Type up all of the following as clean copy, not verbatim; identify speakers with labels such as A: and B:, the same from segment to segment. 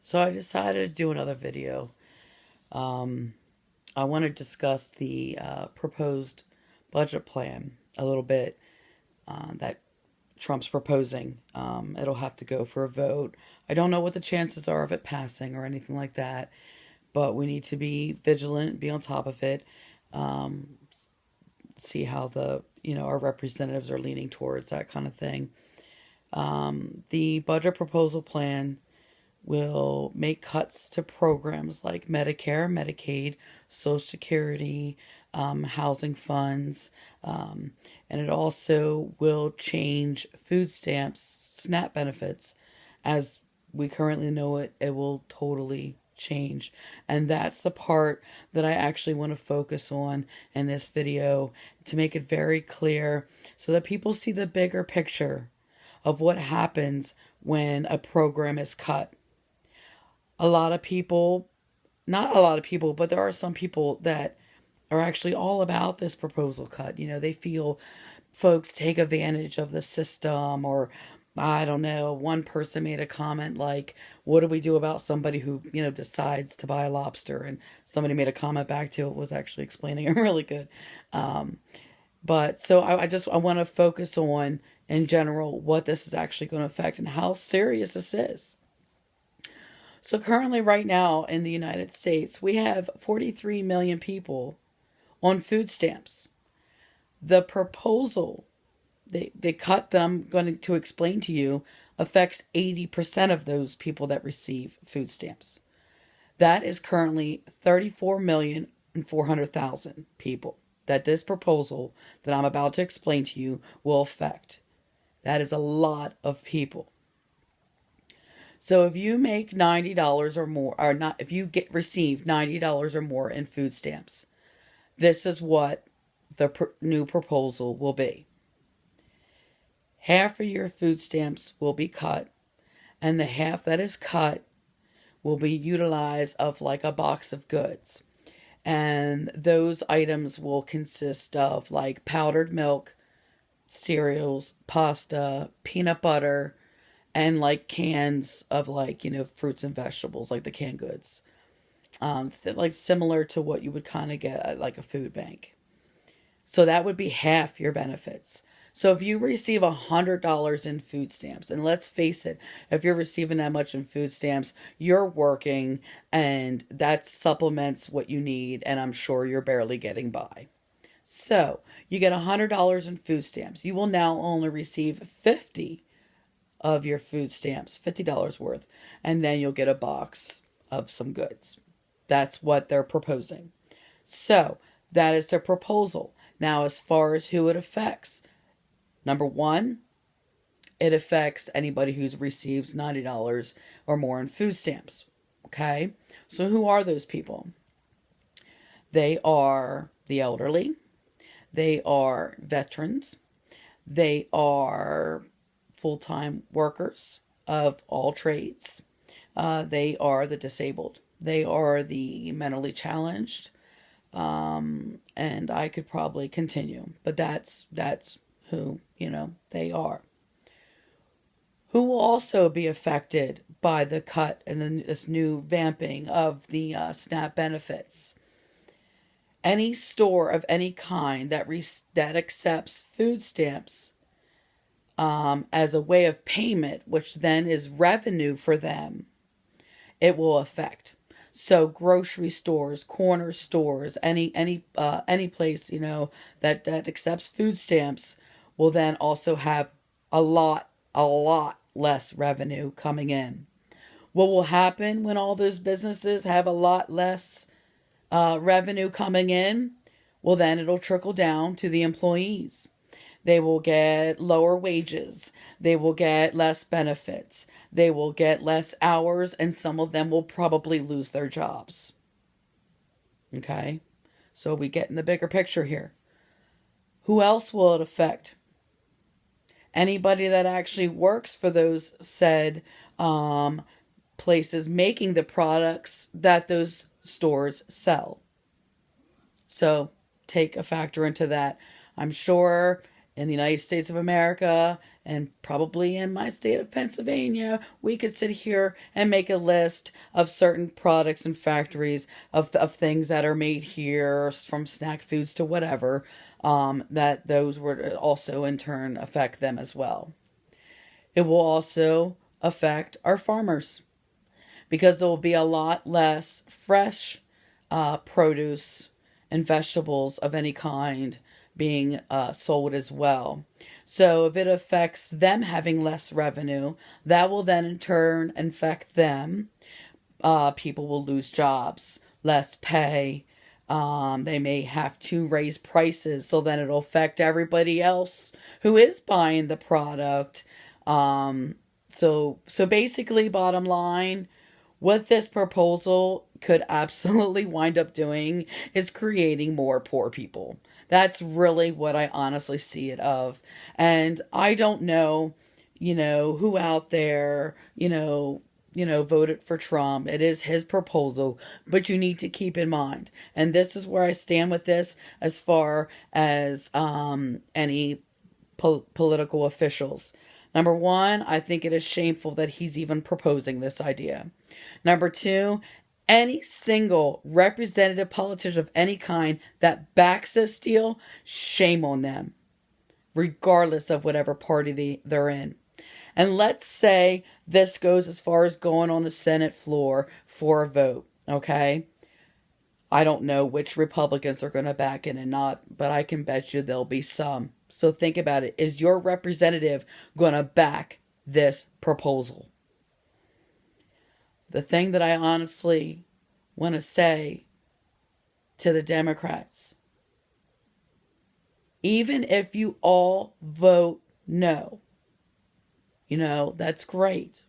A: So I decided to do another video. Um, I want to discuss the proposed budget plan a little bit that Trump's proposing. It'll have to go for a vote. I don't know what the chances are of it passing or anything like that, but we need to be vigilant, be on top of it, um, see how our representatives are leaning towards that kind of thing. The budget proposal plan will make cuts to programs like Medicare, Medicaid, Social Security, housing funds, and it also will change food stamps, SNAP benefits. As we currently know it, it will totally change. And that's the part that I actually want to focus on in this video to make it very clear so that people see the bigger picture of what happens when a program is cut. A lot of people, not a lot of people, but there are some people that are actually all about this proposal cut. They feel folks take advantage of the system, or I don't know. One person made a comment like, what do we do about somebody who, decides to buy a lobster? And somebody made a comment back to it, was actually explaining it really good. But so I want to focus on, in general, what this is actually going to affect and how serious this is. So currently, right now in the United States, we have 43 million people on food stamps. The proposal, the cut that I'm going to explain to you, affects 80% of those people that receive food stamps. That is currently 34,400,000 people that this proposal that I'm about to explain to you will affect. That is a lot of people. So if you make $90 or more, or not, if you receive $90 or more in food stamps, this is what the new proposal will be. Half of your food stamps will be cut, and the half that is cut will be utilized of like a box of goods. And those items will consist of like powdered milk, cereals, pasta, peanut butter, and like cans of fruits and vegetables, like the canned goods. Like similar to what you would kind of get at like a food bank. So that would be half your benefits. So if you receive $100 in food stamps, and let's face it, if you're receiving that much in food stamps, you're working and that supplements what you need, and I'm sure you're barely getting by. So you get $100 in food stamps. You will now only receive 50 of your food stamps, $50 worth, and then you'll get a box of some goods. That's what they're proposing. So that is their proposal. Now, as far as who it affects, number one, it affects anybody who receives $90 or more in food stamps. Okay? So who are those people? They are the elderly. They are veterans. They are full-time workers of all trades. They are the disabled. They are the mentally challenged. And I could probably continue, but that's who, they are. Who will also be affected by the cut and then this new vamping of the SNAP benefits? Any store of any kind that accepts food stamps as a way of payment, which then is revenue for them, it will affect. So grocery stores, corner stores, any place that accepts food stamps will then also have a lot less revenue coming in. What will happen when all those businesses have a lot less revenue coming in? Well, then it'll trickle down to the employees. They will get lower wages. They will get less benefits. They will get less hours, and some of them will probably lose their jobs. Okay? So we get in the bigger picture here. Who else will it affect? Anybody that actually works for those said places making the products that those stores sell. So take a factor into that. I'm sure in the United States of America, and probably in my state of Pennsylvania, we could sit here and make a list of certain products and factories of things that are made here, from snack foods to whatever, that those would also in turn affect them as well. It will also affect our farmers because there will be a lot less fresh produce and vegetables of any kind being sold as well. So if it affects them having less revenue, that will then in turn affect them. People will lose jobs, less pay. They may have to raise prices, so then it'll affect everybody else who is buying the product. So basically, bottom line, what this proposal could absolutely wind up doing is creating more poor people. That's really what I honestly see it of. And I don't know, who out there, voted for Trump. It is his proposal, but you need to keep in mind, and this is where I stand with this as far as any political officials. Number one, I think it is shameful that he's even proposing this idea. Number two, any single representative politician of any kind that backs this deal, shame on them, regardless of whatever party they're in. And let's say this goes as far as going on the Senate floor for a vote, okay? I don't know which Republicans are going to back it and not, but I can bet you there'll be some. So think about it. Is your representative going to back this proposal? The thing that I honestly want to say to the Democrats, even if you all vote no, that's great.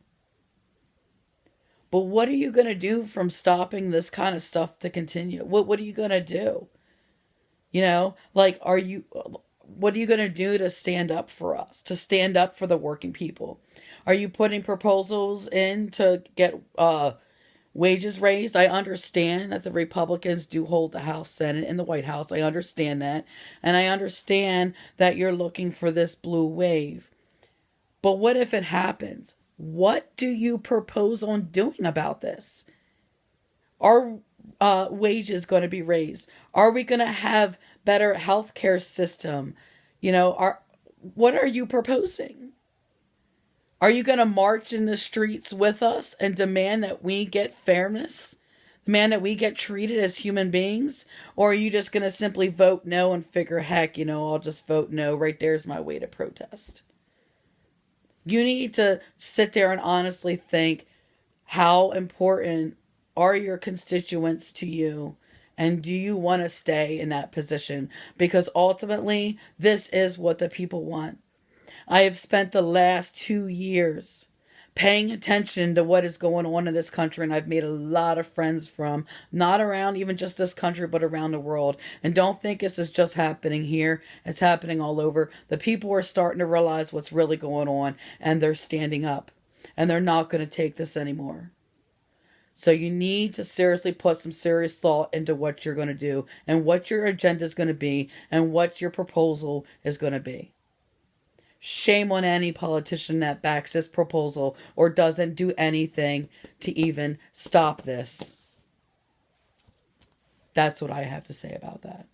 A: But what are you going to do from stopping this kind of stuff to continue? What are you going to do? What are you going to do to stand up for us, to stand up for the working people? Are you putting proposals in to get wages raised? I understand that the Republicans do hold the House, Senate, and the White House. I understand that. And I understand that you're looking for this blue wave. But what if it happens? What do you propose on doing about this? Are wages going to be raised? Are we going to have better healthcare system? What are you proposing? Are you going to march in the streets with us and demand that we get fairness? Demand that we get treated as human beings? Or are you just going to simply vote no and figure, heck, I'll just vote no. Right there's my way to protest. You need to sit there and honestly think, how important are your constituents to you? And do you want to stay in that position? Because ultimately, this is what the people want. I have spent the last 2 years paying attention to what is going on in this country, and I've made a lot of friends from not around even just this country, but around the world. And don't think this is just happening here. It's happening all over. The people are starting to realize what's really going on, and they're standing up, and they're not going to take this anymore. So you need to seriously put some serious thought into what you're going to do, and what your agenda is going to be, and what your proposal is going to be. Shame on any politician that backs this proposal or doesn't do anything to even stop this. That's what I have to say about that.